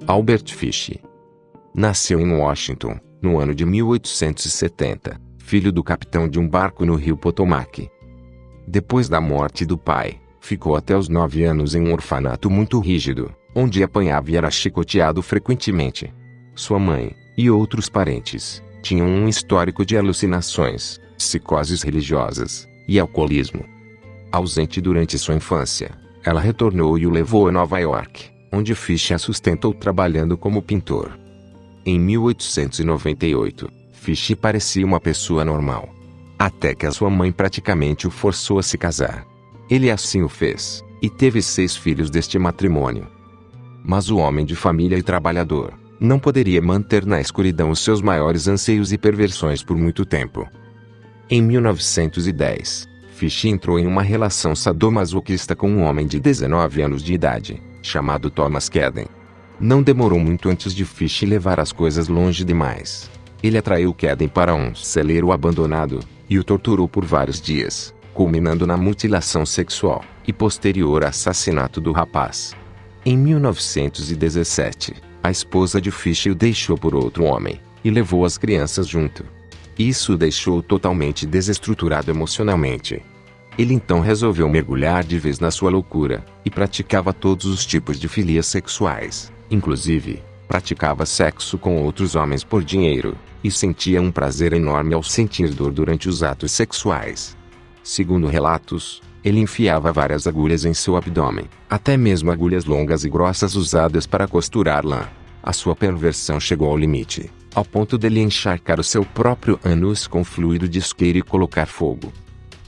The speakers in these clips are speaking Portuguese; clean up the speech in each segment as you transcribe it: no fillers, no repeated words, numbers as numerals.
Albert Fish nasceu em Washington, no ano de 1870, filho do capitão de um barco no rio Potomac. Depois da morte do pai, ficou até os 9 anos em um orfanato muito rígido, onde apanhava e era chicoteado frequentemente. Sua mãe, e outros parentes, tinham um histórico de alucinações, psicoses religiosas e alcoolismo. Ausente durante sua infância, ela retornou e o levou a Nova York, onde Fish a sustentou trabalhando como pintor. Em 1898, Fish parecia uma pessoa normal. Até que a sua mãe praticamente o forçou a se casar. Ele assim o fez, e teve 6 filhos deste matrimônio. Mas o homem de família e trabalhador não poderia manter na escuridão os seus maiores anseios e perversões por muito tempo. Em 1910, Fish entrou em uma relação sadomasoquista com um homem de 19 anos de idade, chamado Thomas Cadden. Não demorou muito antes de Fish levar as coisas longe demais. Ele atraiu Cadden para um celeiro abandonado e o torturou por vários dias, culminando na mutilação sexual e posterior assassinato do rapaz. Em 1917, a esposa de Fish o deixou por outro homem e levou as crianças junto. Isso o deixou totalmente desestruturado emocionalmente. Ele então resolveu mergulhar de vez na sua loucura e praticava todos os tipos de filias sexuais. Inclusive, praticava sexo com outros homens por dinheiro, e sentia um prazer enorme ao sentir dor durante os atos sexuais. Segundo relatos, ele enfiava várias agulhas em seu abdômen, até mesmo agulhas longas e grossas usadas para costurar lã. A sua perversão chegou ao limite, ao ponto dele encharcar o seu próprio ânus com fluido de isqueiro e colocar fogo.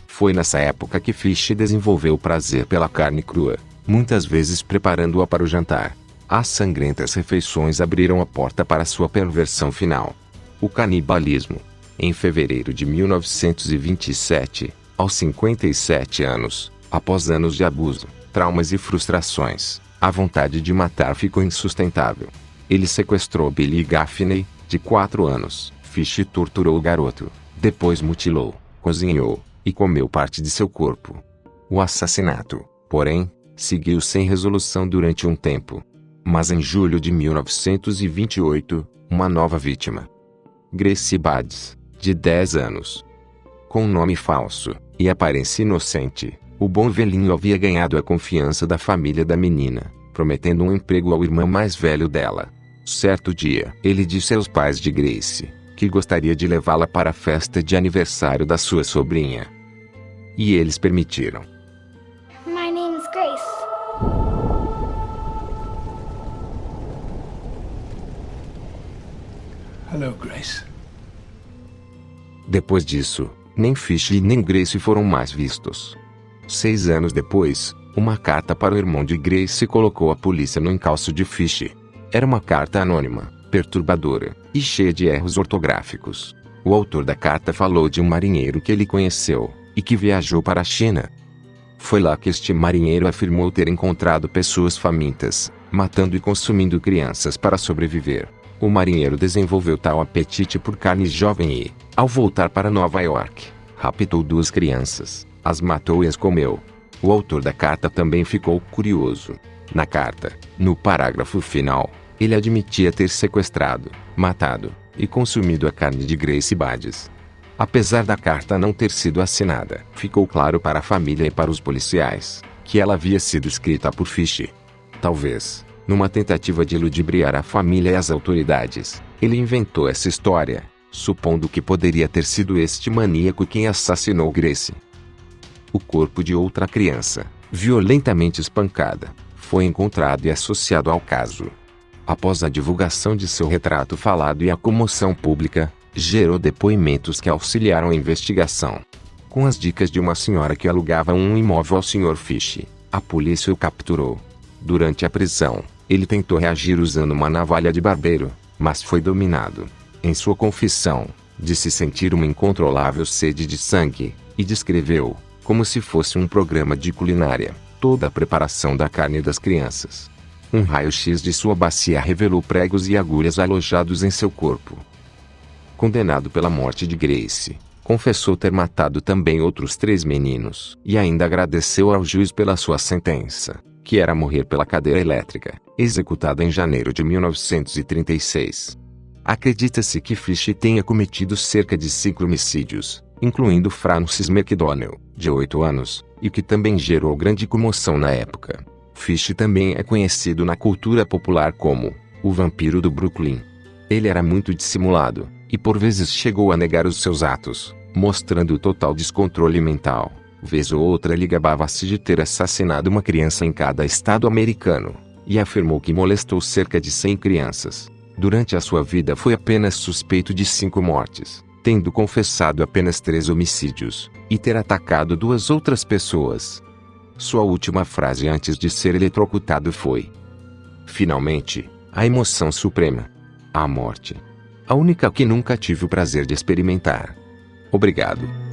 Foi nessa época que Fish desenvolveu o prazer pela carne crua, muitas vezes preparando-a para o jantar. As sangrentas refeições abriram a porta para sua perversão final: o canibalismo. Em fevereiro de 1927, aos 57 anos, após anos de abuso, traumas e frustrações, a vontade de matar ficou insustentável. Ele sequestrou Billy Gaffney, de 4 anos. Fish torturou o garoto, depois mutilou, cozinhou e comeu parte de seu corpo. O assassinato, porém, seguiu sem resolução durante um tempo. Mas em julho de 1928, uma nova vítima, Gracie Badds, de 10 anos. Com um nome falso e aparência inocente, o bom velhinho havia ganhado a confiança da família da menina, prometendo um emprego ao irmão mais velho dela. Certo dia, ele disse aos pais de Gracie que gostaria de levá-la para a festa de aniversário da sua sobrinha. E eles permitiram. My name is Grace. Hello, Grace. Depois disso, nem Fish e nem Gracie foram mais vistos. 6 anos depois, uma carta para o irmão de Gracie colocou a polícia no encalço de Fish. Era uma carta anônima, perturbadora e cheia de erros ortográficos. O autor da carta falou de um marinheiro que ele conheceu e que viajou para a China. Foi lá que este marinheiro afirmou ter encontrado pessoas famintas, matando e consumindo crianças para sobreviver. O marinheiro desenvolveu tal apetite por carne jovem e, ao voltar para Nova York, raptou 2 crianças, as matou e as comeu. O autor da carta também ficou curioso. Na carta, no parágrafo final, ele admitia ter sequestrado, matado e consumido a carne de Gracie Badds. Apesar da carta não ter sido assinada, ficou claro para a família e para os policiais que ela havia sido escrita por Fish. Talvez, numa tentativa de ludibriar a família e as autoridades, ele inventou essa história, supondo que poderia ter sido este maníaco quem assassinou Gracie. O corpo de outra criança, violentamente espancada, foi encontrado e associado ao caso. Após a divulgação de seu retrato falado e a comoção pública, gerou depoimentos que auxiliaram a investigação. Com as dicas de uma senhora que alugava um imóvel ao Sr. Fish, a polícia o capturou. Durante a prisão, ele tentou reagir usando uma navalha de barbeiro, mas foi dominado. Em sua confissão, disse sentir uma incontrolável sede de sangue, e descreveu, como se fosse um programa de culinária, toda a preparação da carne das crianças. Um raio-x de sua bacia revelou pregos e agulhas alojados em seu corpo. Condenado pela morte de Gracie, confessou ter matado também outros 3 meninos e ainda agradeceu ao juiz pela sua sentença, que era morrer pela cadeira elétrica, executada em janeiro de 1936. Acredita-se que Fish tenha cometido cerca de 5 homicídios, incluindo Francis McDonnell, de 8 anos, e que também gerou grande comoção na época. Fish também é conhecido na cultura popular como o vampiro do Brooklyn. Ele era muito dissimulado, e por vezes chegou a negar os seus atos, mostrando total descontrole mental. Vez ou outra ele gabava-se de ter assassinado uma criança em cada estado americano, e afirmou que molestou cerca de 100 crianças. Durante a sua vida foi apenas suspeito de 5 mortes, tendo confessado apenas 3 homicídios, e ter atacado 2 outras pessoas. Sua última frase antes de ser eletrocutado foi: "Finalmente, a emoção suprema. A morte. A única que nunca tive o prazer de experimentar. Obrigado."